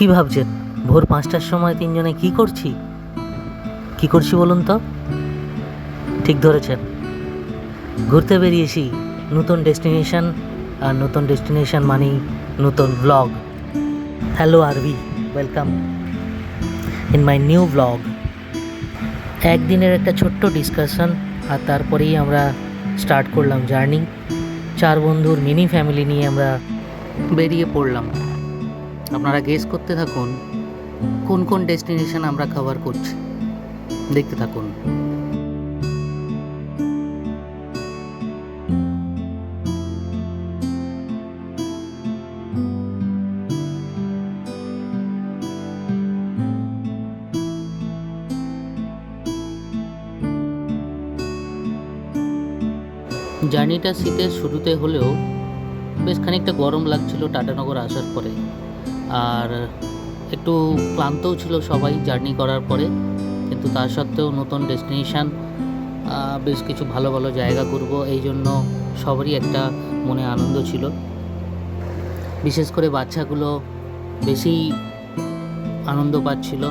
কি ভাবছেন ভোর 5টার সময় তিনজনে কি করছি বলুন তো? ঠিক ধরেছেন, ঘুরতে বেরিয়েছি নতুন ডেস্টিনেশন, আর নতুন ডেস্টিনেশন মানেই নতুন blog. Hello Aarvi, welcome in my new blog. একদিনের একটা ছোট্ট ডিসকাশন, আর তারপরেই আমরা স্টার্ট করলাম জার্নি। 4 বন্ধুর মিনি ফ্যামিলি নিয়ে আমরা বেরিয়ে পড়লাম। আপনারা গেস করতে থাকুন কোন কোন ডেস্টিনেশন আমরা কভার করছি, দেখতে থাকুন। জার্নিটা শীতের শুরুতে হলেও বেশ খানিকটা গরম লাগছিল টাটানগর আসার পরে, আর একটু ক্লান্তও ছিল সবাই জার্নি করার পরে। কিন্তু তা সত্ত্বেও নতুন ডেস্টিনেশন, বেশ কিছু ভালো ভালো জায়গা ঘুরবো, এই জন্য সবারই একটা মনে আনন্দ ছিল। বিশেষ করে বাচ্চাগুলো বেশি আনন্দ পাচ্ছিল,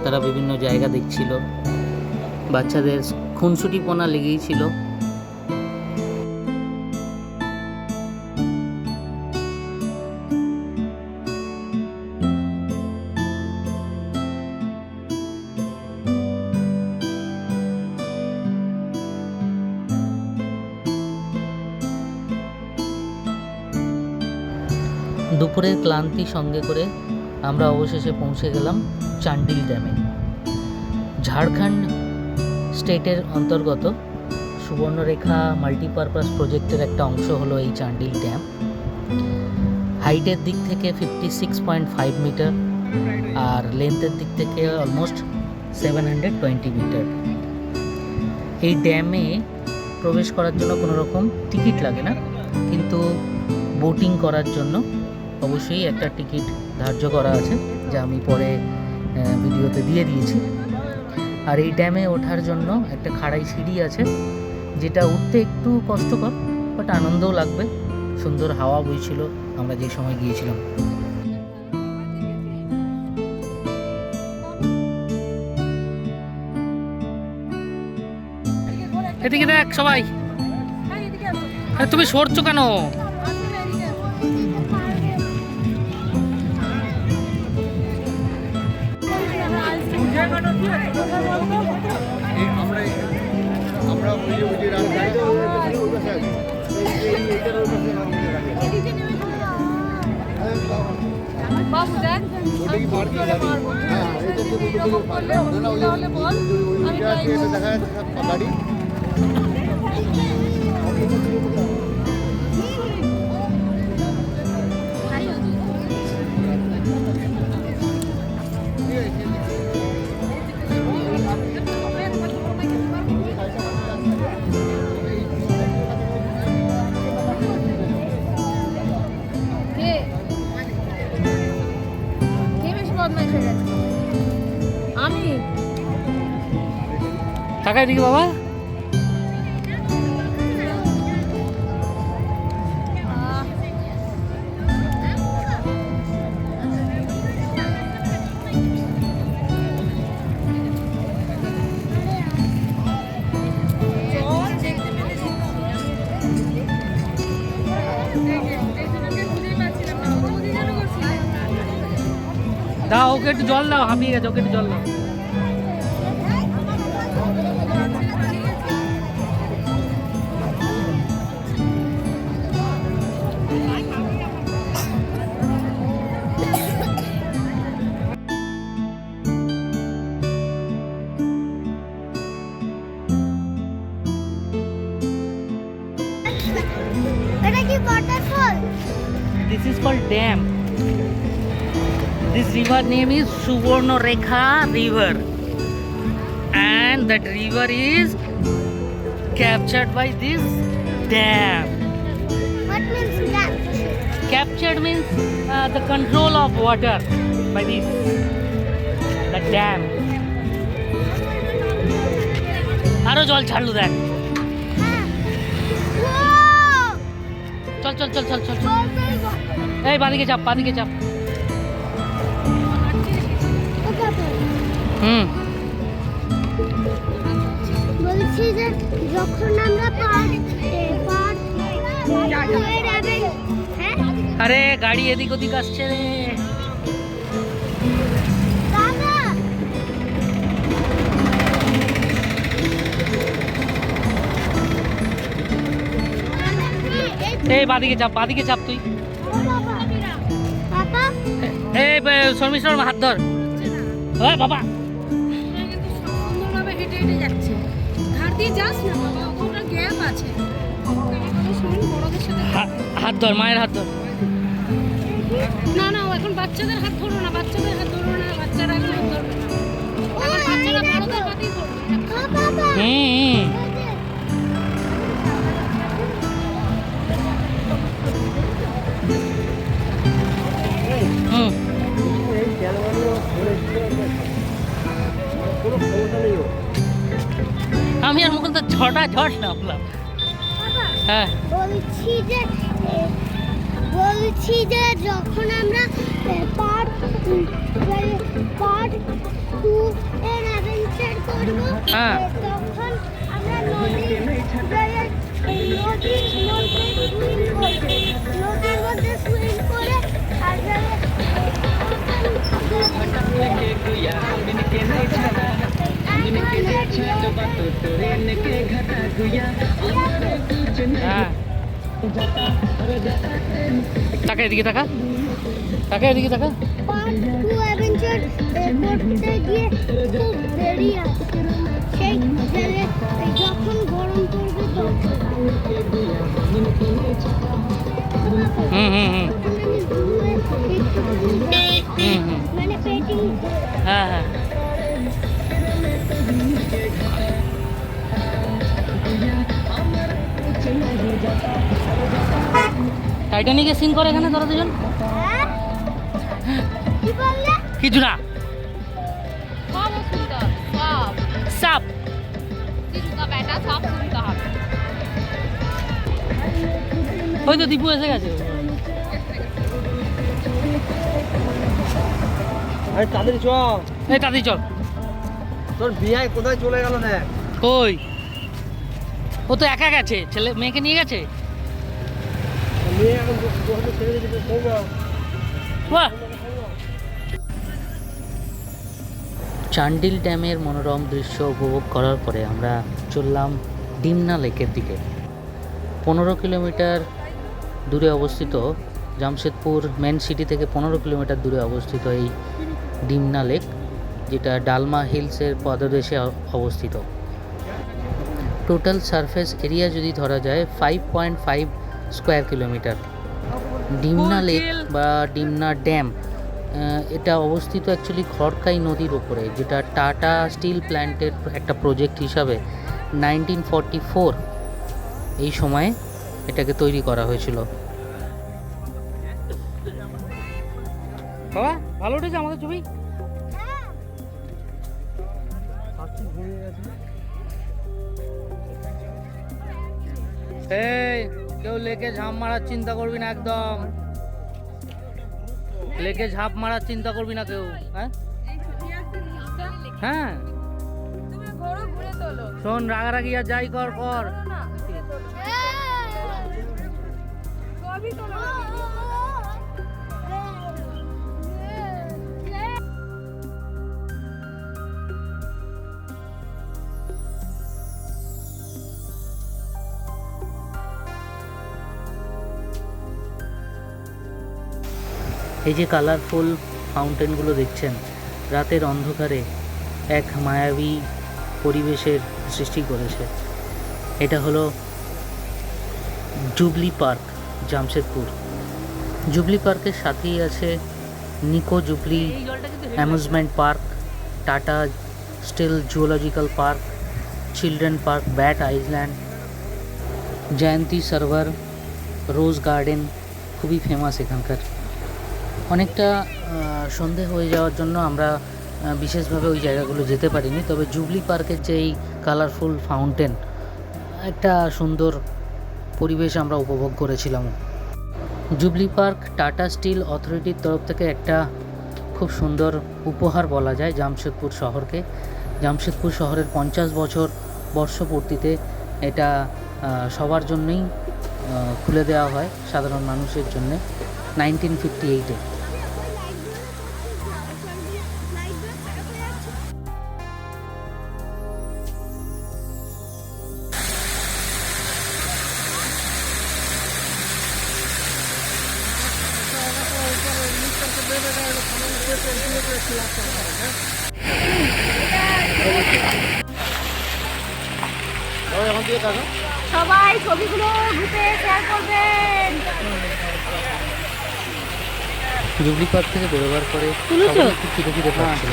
তারা বিভিন্ন জায়গা দেখছিল, বাচ্চাদের খুনসুটিপনা লেগেই ছিল। দুপুরের ক্লান্তি সঙ্গে করে আমরা অবশেষে পৌঁছে গেলাম চান্ডিল ড্যামে। ঝাড়খণ্ড স্টেটের অন্তর্গত সুবর্ণরেখা মাল্টিপারপাস প্রজেক্টের একটা অংশ হলো এই চান্ডিল ড্যাম। হাইটের দিক থেকে 56.5 মিটার, আর লেন্থের দিক থেকে অলমোস্ট 720 মিটার। এই ড্যামে প্রবেশ করার জন্য কোনো রকম টিকিট লাগে না, কিন্তু বোটিং করার জন্য অবশ্যই একটা টিকিট ধার্য করা আছে, যা আমি পরে ভিডিওতে দিয়ে দিয়েছি। আর এই ড্যামে ওঠার জন্য একটা খাড়াই সিঁড়ি আছে, যেটা উঠতে একটু কষ্টকর, বাট আনন্দও লাগবে। সুন্দর হাওয়া বইছিল আমরা যে সময় গিয়েছিলাম। এদিকে দেখ সবাই, তুমি সরছো কেন? আমি টাকায় দিকে বাবা। দাও ওকে একটু জল দাও, হাঁপিয়ে গেছে, ওকে একটু জল দাও। এটা কি waterfall? This is called dam. This river name is Subarnarekha River, and that river is captured by this dam. What means captured? Captured means the control of water by this, the dam. আরো জল ছাড়লু দেখ। চল চল চল চল চল, এই বাদিকে চাপ, বাদিকে চাপ। হুম বলছি যে যখন আমরা হ্যাঁ আরে গাড়ি এদিক ওদিক আসছে রে। দাদা এই বাদিকে চাপ তুই। পাপা এই শর্মিষ্ঠ হাত ধর। ওই বাবা সুন্দরভাবে হেঁটে হেঁটে যাচ্ছে। ধার দিয়ে যাস না বাবা, ওটা গ্যাপ আছে। শোন, বড়দের সাথে হাত ধর, মায়ের হাত ধর। না না, ও এখন বাচ্চাদের হাত ধরো না, বাচ্চাদের হাত ধরো না, বাচ্চারা এখন হাত ধরবে না। এখন বাচ্চারা বড়দের হাতই ধরবে। পাপা হুম হুম আমি আর মুকুল তো ছটা ঝট নামলাম। হ্যাঁ বলছি যে যখন আমরা পার্ট 2 এর অ্যাডভেঞ্চার করব হ্যাঁ। তখন আমরা নদীর মধ্যে সুইম করে হ্যাঁ তাকা এদিকে তাকা এদিকে তাকা। পার্ট 2 অ্যাডভেঞ্চার করতে গিয়ে খুব দেরি আছে সেই যখন গরম পড়বে তখন হুম হুম হুম মানে পেটিং হ্যাঁ হ্যাঁ টাইটানিকের সিন করে এখানে তোরা দুজন। কি বললে কিছু না, সব শুনতে হবে, সব সাপ। চিন্তা বেটা, সব শুনতে হবে। ওই তো দীপু এসে গেছে। আরে তাদের চ, এই তাড়াতাড়ি চল। তোর বিয়ে কোথায় চলে গেল না? কই ও তো একা গেছে, ছেলে মেয়েকে নিয়ে গেছে। মেয়ে এখন দোকানে ছেড়ে দিতে কৌবা। বাহ! চান্ডিল ড্যামের মনোরম দৃশ্য উপভোগ করার পরে আমরা চললাম ডিমনা লেকের দিকে। 15 কিলোমিটার দূরে অবস্থিত, জামশেদপুর মেন সিটি থেকে 15 কিলোমিটার দূরে অবস্থিত এই ডিমনা লেক, যেটা ডালমা হিলসের পদদেশে অবস্থিত। টোটাল সারফেস এরিয়া যদি ধরা যায় 5.5 স্কোয়ার কিলোমিটার। ডিমনা লেক বা ডিমনা ড্যাম এটা অবস্থিত অ্যাকচুয়ালি খড়কাই নদীর ওপরে, যেটা টাটা স্টিল প্ল্যান্টের একটা প্রজেক্ট হিসাবে 1944 এই সময়ে এটাকে তৈরি করা হয়েছিল। বাবা ভালো উঠেছে আমাদের ছবি। এই কেউ লেকে ঝাঁপ মারার চিন্তা করবি না, একদম লেকে ঝাঁপ মারার চিন্তা করবি না কেউ। হ্যাঁ হ্যাঁ তুমি ঘোরো, ঘুরে তোলো শোন, রাগারাগি আর যাই কর কর। না, ঘুরে তোলো, সবই তোলো। এই যে কালারফুল ফাউন্টেনগুলো দেখছেন, রাতের অন্ধকারে এক মায়াবী পরিবেশের সৃষ্টি করেছে। এটা হলো জুবলি পার্ক, জামশেদপুর। জুবলি পার্কের সাথেই আছে Nicco jubilee amusement park, Tata Steel zoological park, children park, bat island, Jayanti সার্ভার, রোজ গার্ডেন খুবই ফেমাস এখানকার। অনেকটা সন্ধে হয়ে যাওয়ার জন্য আমরা বিশেষভাবে ওই জায়গাগুলো যেতে পারিনি, তবে জুবলি পার্কের যে এই কালারফুল ফাউন্টেন, একটা সুন্দর পরিবেশ আমরা উপভোগ করেছিলাম। জুবলি পার্ক টাটা স্টিল অথরিটির তরফ থেকে একটা খুব সুন্দর উপহার বলা যায় জামশেদপুর শহরকে। জামশেদপুর শহরের 50 বছর বর্ষপূর্তিতে এটা সবার জন্যই খুলে দেওয়া হয়, সাধারণ মানুষের জন্যে 1958-এ। সবাই ছবিগুলো গ্রুপে শেয়ার করবেন। জুবলি পার্ক থেকে বেরোবার পরে সবাই একটু খিদে খিদে পাচ্ছিল।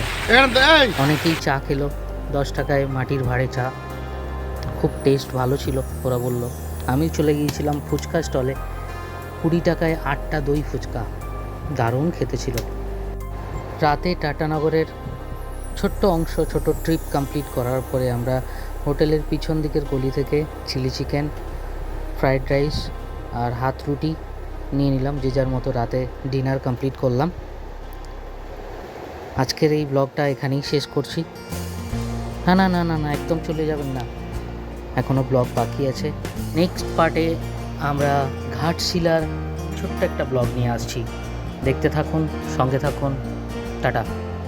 অনেকেই চা খেলো, 10 টাকায় মাটির ভাঁড়ে চা, খুব টেস্ট ভালো ছিল ওরা বলল। আমি চলে গিয়েছিলাম ফুচকা স্টলে, 20 টাকায় 8টা দই ফুচকা, দারুণ খেতে ছিল। রাতে টাটানগরের ছোট্ট অংশ, ছোট ট্রিপ কমপ্লিট করার পরে আমরা হোটেলের পিছন দিকের গলি থেকে চিলি চিকেন, ফ্রাইড রাইস আর হাত রুটি নিয়ে নিলাম, যে যার মতো রাতে ডিনার কমপ্লিট করলাম। আজকের এই ব্লগটা এখানেই শেষ করছি। না না না না না একদম চলে যাবেন না, এখনও ব্লগ বাকি আছে। নেক্সট পার্টে আমরা ঘাটশিলার ছোট্ট একটা ব্লগ নিয়ে আসছি, দেখতে থাকুন, সঙ্গে থাকুন। Tata,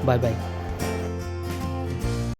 bye bye.